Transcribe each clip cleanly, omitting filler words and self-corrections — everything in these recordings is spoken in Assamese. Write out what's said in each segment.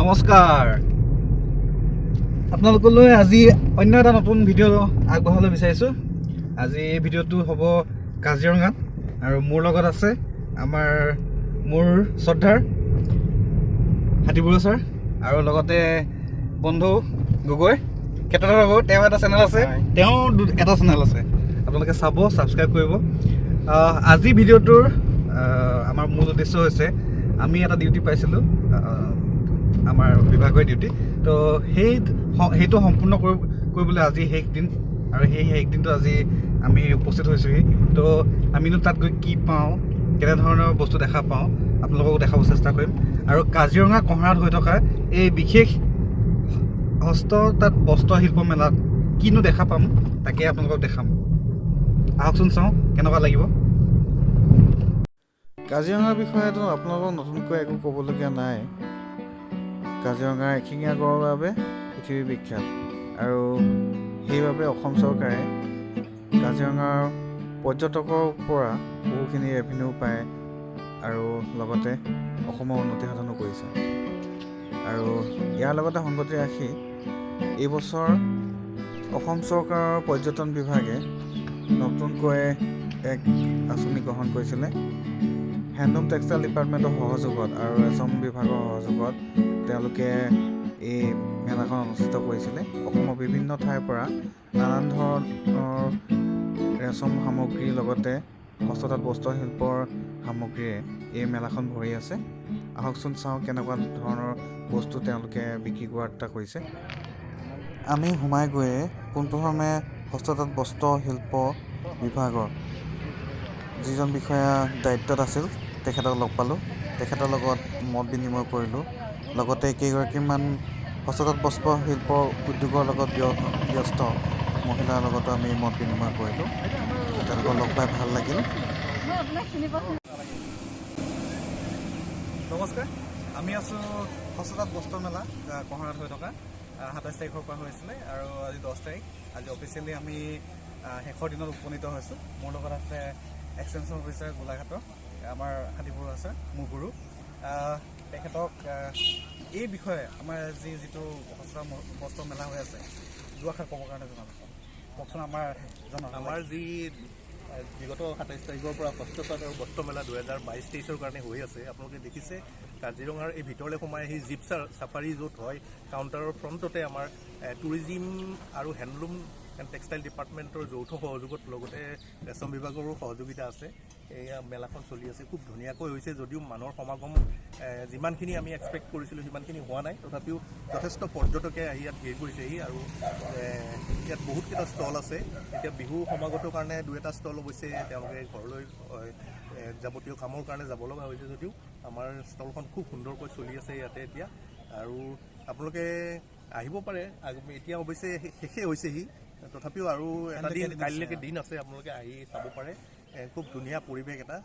নমস্কাৰ আপোনালোকলৈ আজি অন্য এটা নতুন ভিডিঅ' আগবঢ়াবলৈ বিচাৰিছোঁ। আজি এই ভিডিঅ'টো হ'ব কাজিৰঙাত আৰু মোৰ লগত আছে মোৰ শ্ৰদ্ধাৰ হাতীবৰুৱা ছাৰ আৰু লগতে বন্ধু গগৈ কেইটাৰ লগত তেওঁ এটা চেনেল আছে, তেওঁ এটা চেনেল আছে, আপোনালোকে চাব, ছাবস্ক্ৰাইব কৰিব। আজি ভিডিঅ'টোৰ আমাৰ মূল উদ্দেশ্য হৈছে আমি এটা ডিউটি পাইছিলোঁ, আমাৰ বিভাগৰ ডিউটি। তো সেইটো সম্পূৰ্ণ কৰিবলৈ আজি শেষ দিন, আৰু সেই শেষ দিনটো আজি আমি উপস্থিত হৈছোঁহি। তো আমিনো তাত গৈ কি পাওঁ, কেনেধৰণৰ বস্তু দেখা পাওঁ, আপোনালোকক দেখাব চেষ্টা কৰিম। আৰু কাজিৰঙা কহৰাত হৈ থকা এই বিশেষ তাত বস্ত্ৰশিল্প মেলাত কিনো দেখা পাম তাকে আপোনালোকক দেখাম। আহকচোন চাওঁ কেনেকুৱা লাগিব। কাজিৰঙাৰ বিষয়েতো আপোনালোকক নতুনকৈ একো ক'বলগীয়া নাই। কাজিৰঙাৰ এশিঙীয়া গড়ৰ বাবে পৃথিৱী বিখ্যাত, আৰু সেইবাবে অসম চৰকাৰে কাজিৰঙাৰ পৰ্যটকৰ পৰা বহুখিনি ৰেভিনিউ পায়, আৰু লগতে অসমৰ উন্নতি সাধনো কৰিছে। আৰু ইয়াৰ লগতে সংগতি ৰাখি এইবছৰ অসম চৰকাৰৰ পৰ্যটন বিভাগে নতুনকৈ এক আঁচনি গ্ৰহণ কৰিছিলে। হেণ্ডলুম টেক্সটাইল ডিপাৰ্টমেণ্টৰ সহযোগত আৰু ৰেচম বিভাগৰ সহযোগত তেওঁলোকে এই মেলাখন অনুষ্ঠিত কৰিছিলে। অসমৰ বিভিন্ন ঠাইৰ পৰা নানান ধৰণৰ ৰেচম সামগ্ৰীৰ লগতে হস্ততাঁত বস্ত্ৰশিল্পৰ সামগ্ৰীৰে এই মেলাখন ভৰি আছে। আহকচোন চাওঁ কেনেকুৱা ধৰণৰ বস্তু তেওঁলোকে বিক্ৰী কৰাত কৰিছে। আমি সোমাই গৈয়ে পোনপ্ৰথমে হস্ততাঁত বস্ত্ৰশিল্প বিভাগৰ যিজন বিষয়া দায়িত্বত আছিল তেখেতক লগ পালোঁ, তেখেতৰ লগত মত বিনিময় কৰিলোঁ। লগতে কেইগৰাকীমান হস্ততাঁত বস্ত্ৰশিল্প উদ্যোগৰ লগত ব্যস্ত মহিলাৰ লগতো আমি মত বিনিময় কৰিলোঁ। তেওঁলোকক লগ পাই ভাল লাগিল। নমস্কাৰ, আমি আছোঁ হস্ততাঁত বস্ত্ৰ মেলা কহৰাত হৈ থকা 27 তাৰিখৰ পৰা হৈছিলে, আৰু আজি 10 তাৰিখ। আজি অফিচিয়েলি আমি শেষৰ দিনত উপনীত হৈছোঁ। মোৰ লগত আছে এক্সটেনশ্যন অফিচাৰ গোলাঘাটৰ আমাৰ হাতীবৰুৱা ছাৰ, মোৰ গুৰু। তেখেতক এই বিষয়ে আমাৰ যিটো হস্ততাঁত বস্ত্ৰ মেলা হৈ আছে দুআষাৰ ক'বৰ কাৰণে জনাবচোন। কওকচোন আমাৰ যি বিগত 27 তাৰিখৰ পৰা হস্ততাঁত আৰু বস্ত্ৰ মেলা 2022-23 কাৰণে হৈ আছে। আপোনালোকে দেখিছে কাজিৰঙাৰ এই ভিতৰলৈ সোমাই আহি জীপ চাফাৰী য'ত হয়, কাউণ্টাৰৰ ফ্ৰণ্টতে আমাৰ টুৰিজিম আৰু হেণ্ডলুম এণ্ড টেক্সটাইল ডিপাৰ্টমেণ্টৰ যৌথ সহযোগত লগতে ৰেচম বিভাগৰো সহযোগিতা আছে। এয়া মেলাখন চলি আছে, খুব ধুনীয়াকৈ হৈছে। যদিও মানুহৰ সমাগম যিমানখিনি আমি এক্সপেক্ট কৰিছিলোঁ সিমানখিনি হোৱা নাই, তথাপিও যথেষ্ট পৰ্যটকে আহি ইয়াত ভিৰ কৰিছেহি। আৰু ইয়াত বহুতকেইটা ষ্টল আছে। এতিয়া বিহু সমাগতৰ কাৰণে 2-এটা ষ্টল অৱশ্যে তেওঁলোকে ঘৰলৈ যাৱতীয় কামৰ কাৰণে যাব লগা হৈছে, যদিও আমাৰ ষ্টলখন খুব সুন্দৰকৈ চলি আছে ইয়াতে এতিয়া। আৰু আপোনালোকে আহিব পাৰে, এতিয়া অৱশ্যে শেষেই হৈছেহি, তথাপিও আৰু এটা দিন কাইলৈকে দিন আছে, আপোনালোকে আহি চাব পাৰে। খুব ধুনীয়া পৰিৱেশ এটা,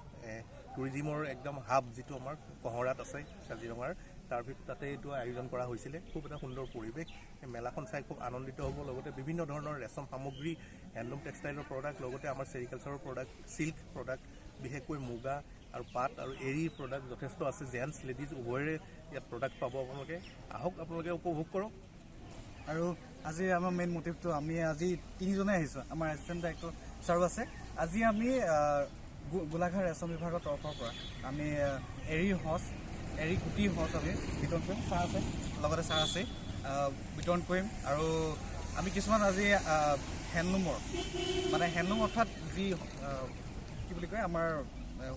টুৰিজিমৰ একদম হাব যিটো আমাৰ কহৰাত আছে কাজিৰঙাৰ, তাতে এইটো আয়োজন কৰা হৈছিলে। খুব এটা সুন্দৰ পৰিৱেশ, মেলাখন চাই খুব আনন্দিত হ'ব। লগতে বিভিন্ন ধৰণৰ ৰেচম সামগ্ৰী, হেণ্ডলুম টেক্সটাইলৰ প্ৰডাক্ট, লগতে আমাৰ চেৰিকালচাৰৰ প্ৰডাক্ট, চিল্ক প্ৰডাক্ট, বিশেষকৈ মুগা আৰু পাট আৰু এৰীৰ প্ৰডাক্ট যথেষ্ট আছে। জেণ্টছ লেডিজ উভয়ৰে ইয়াত প্ৰডাক্ট পাব। আপোনালোকে আহক, আপোনালোকে উপভোগ কৰক। আৰু আজি আমাৰ মেইন মটিভটো, আমি আজি 3জনে আহিছোঁ। আমাৰ এছিষ্টেণ্ট ডাইৰেক্টৰ ছাৰো আছে। আজি আমি গোলাঘাট ৰেচম বিভাগৰ তৰফৰ পৰা আমি এৰী গুটি সঁচ আমি বিতৰণ কৰিম। ছাৰ আছে, লগতে ছাৰ আছে, বিতৰণ কৰিম। আৰু আমি কিছুমান আজি হেণ্ডলুম অৰ্থাৎ যি কি বুলি কয় আমাৰ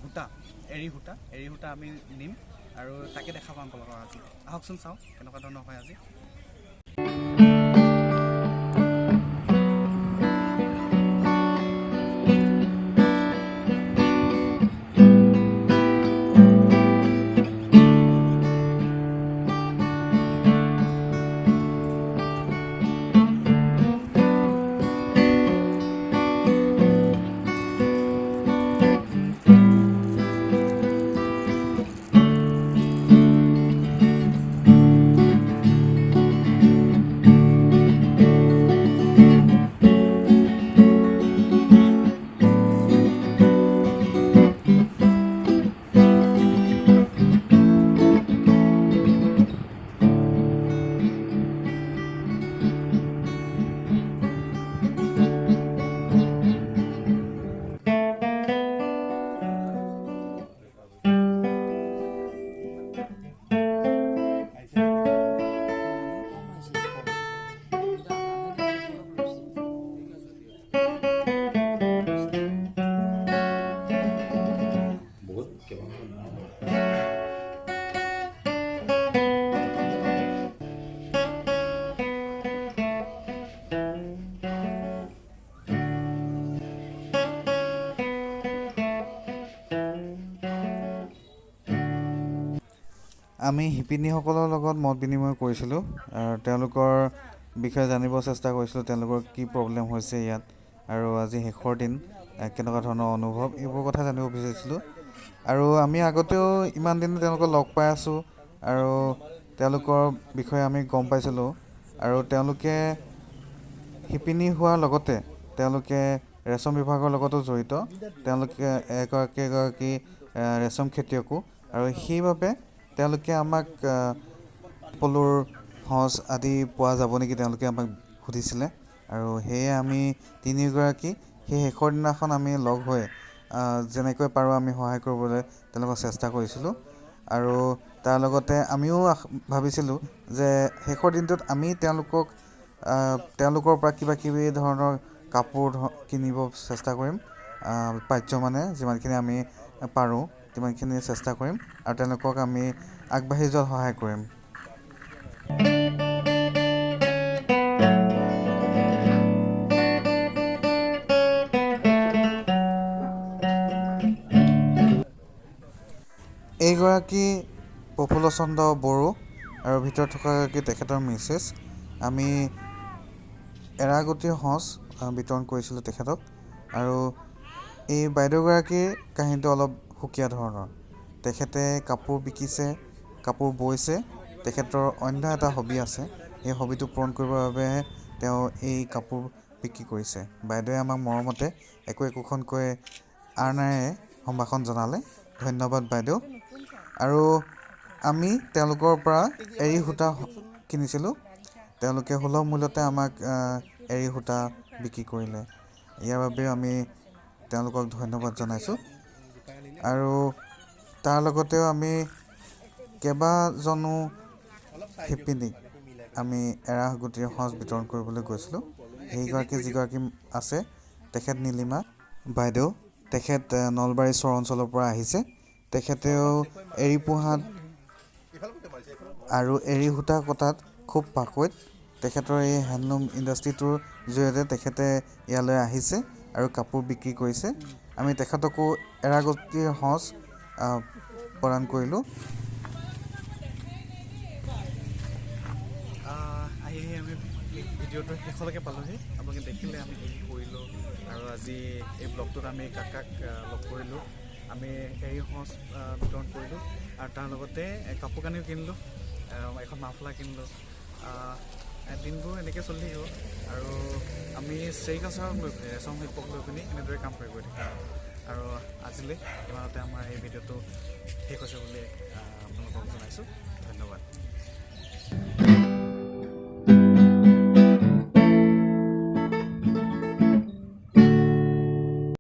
সূতা, এৰী সূতা আমি নিম, আৰু তাকে দেখা পাম আপোনালোকৰ আজি। আহকচোন চাওঁ কেনেকুৱা ধৰণৰ হয় আজি। আমি শিপিনীসকলৰ লগত মত বিনিময় কৰিছিলোঁ আৰু তেওঁলোকৰ বিষয়ে জানিব চেষ্টা কৰিছিলোঁ, তেওঁলোকৰ কি প্ৰব্লেম হৈছে ইয়াত আৰু আজি শেষৰ দিন কেনেকুৱা ধৰণৰ অনুভৱ এইবোৰ কথা জানিব বিচাৰিছিলোঁ। আৰু আমি আগতেও ইমান দিন তেওঁলোকক লগ পাই আছোঁ আৰু তেওঁলোকৰ বিষয়ে আমি গম পাইছিলোঁ আৰু তেওঁলোকে শিপিনী হোৱাৰ লগতে তেওঁলোকে ৰেচম বিভাগৰ লগতো জড়িত। তেওঁলোকে এগৰাকী ৰেচম খেতিয়কো আৰু সেইবাবে তেওঁলোকে আমাক পলুৰ সঁচ আদি পোৱা যাব নেকি তেওঁলোকে আমাক সুধিছিলে আৰু সেয়ে আমি তিনিগৰাকী সেই শেষৰ দিনাখন আমি লগ হৈ যেনেকৈ পাৰোঁ আমি সহায় কৰিবলৈ তেওঁলোকক চেষ্টা কৰিছিলোঁ। আৰু তাৰ লগতে আমিও ভাবিছিলোঁ যে শেষৰ দিনটোত আমি তেওঁলোকৰ পৰা কিবা কিবি ধৰণৰ কাপোৰ কিনিব চেষ্টা কৰিম, পাৰ্য মানে যিমানখিনি আমি পাৰোঁ সিমানখিনি চেষ্টা কৰিম আৰু তেওঁলোকক আমি আগবাঢ়ি যোৱাত সহায় কৰিম। এইগৰাকী প্ৰফুল্ল চন্দ্ৰ বড়ো আৰু ভিতৰত থকাগৰাকী তেখেতৰ মিছেছ। আমি এৰাগুটিৰ সঁচ বিতৰণ কৰিছিলোঁ তেখেতক। আৰু এই বাইদেউগৰাকীৰ কাহিনীটো অলপ সুকীয়া ধৰণৰ। তেখেতে কাপোৰ বিকিছে, কাপোৰ বৈছে, তেখেতৰ অন্য এটা হবি আছে, এই হবিটো পূৰণ কৰিবৰ বাবেহে তেওঁ এই কাপোৰ বিক্ৰী কৰিছে। বাইদেৱে আমাক মৰমতে একোখনকৈ আৰনাৰে সম্ভাষণ জনালে। ধন্যবাদ বাইদেউ। আৰু আমি তেওঁলোকৰ পৰা এৰী সূতা কিনিছিলোঁ। তেওঁলোকে সুলভ মূল্যতে আমাক এৰী সূতা বিক্ৰী কৰিলে। ইয়াৰ বাবেও আমি তেওঁলোকক ধন্যবাদ জনাইছোঁ। আৰু তাৰ লগতেও আমি কেইবাজনো শিপিনীক আমি এৰাগুটিৰ সঁচ বিতৰণ কৰিবলৈ গৈছিলোঁ। সেইগৰাকী যিগৰাকী আছে তেখেত নীলিমা বাইদেউ, তেখেত নলবাৰী চৰ অঞ্চলৰ পৰা আহিছে। তেখেতেও এৰী পোহাত আৰু এৰী সূতা কটাত খুব পাকৈত। তেখেতৰ এই হেণ্ডলুম ইণ্ডাষ্ট্ৰিটোৰ জৰিয়তে তেখেতে ইয়ালৈ আহিছে আৰু কাপোৰ বিক্ৰী কৰিছে। আমি তেখেতকো এৰাগুটিৰ সঁচ প্ৰদান কৰিলোঁ। আহি আমি ভিডিঅ'টো শেষলৈকে পালোঁহি। আপোনালোকে দেখিলে আমি কি কৰিলোঁ আৰু আজি এই ব্লগটোত আমি কাকাক লগ কৰিলোঁ। আমি এৰী সঁচ বিতৰণ কৰিলোঁ আৰু তাৰ লগতে কাপোৰ কানিও কিনিলোঁ, এখন মাফলাৰ কিনিলোঁ। দিনবোৰ এনেকৈ চলি থাকিব আৰু আমি চেৰিকালচাৰক লৈ পিনি ৰেচম শিল্পক লৈ পিনি এনেদৰে কাম কৰি গৈ থাকিম। আৰু আজিলৈ ইমানতে আমাৰ এই ভিডিঅ'টো শেষ হৈছে বুলি আপোনালোকক জনাইছোঁ। ধন্যবাদ।